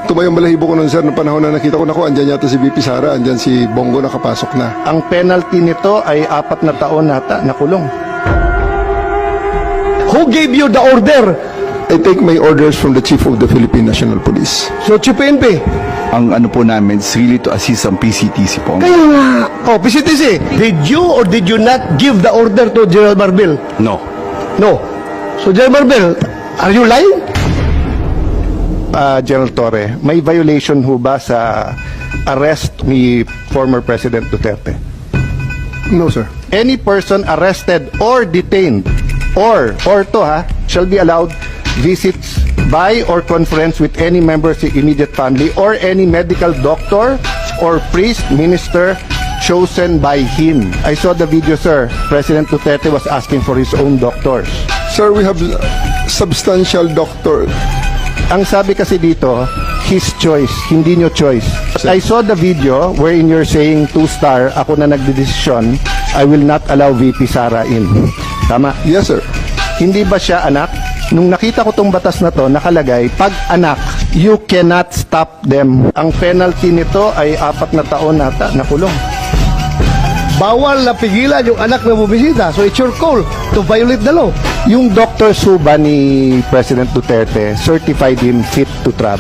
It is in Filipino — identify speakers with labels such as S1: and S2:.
S1: Tumayong balahibo ko nun, sir, noong panahon na nakita ko, naku, andyan yata si VP Sara, andyan si Bongo nakapasok na.
S2: Ang penalty nito ay 4 na taon nata na kulong.
S3: Who gave you the order?
S1: I take my orders from the Chief of the Philippine National Police.
S3: So, Chief PNP.
S4: Ang ano po namin is really to assist ang PCTC po.
S3: Kaya nga. Oh, PCTC, did you or did you not give the order to General Marbil?
S4: No.
S3: No. So, General Marbil, are you lying?
S2: General Torre, may violation ho ba sa arrest ni former President Duterte?
S1: No, sir.
S2: Any person arrested or detained or to shall be allowed visits by or conference with any member of the immediate family or any medical doctor or priest, minister chosen by him. I saw the video, sir. President Duterte was asking for his own doctors.
S1: Sir, we have substantial doctor.
S2: Ang sabi kasi dito, his choice, hindi nyo choice. I saw the video wherein you're saying 2-star, ako na nagdedesisyon, I will not allow VP Sara in. Tama?
S1: Yes, sir.
S2: Hindi ba siya anak? Nung nakita ko tong batas na to, nakalagay, pag anak, you cannot stop them. Ang penalty nito ay 4 na taon nata na kulong.
S3: Bawal na pigilan yung anak na bumisita. So, it's your call to violate the law.
S2: Yung Dr. Suba ni President Duterte certified him fit to travel.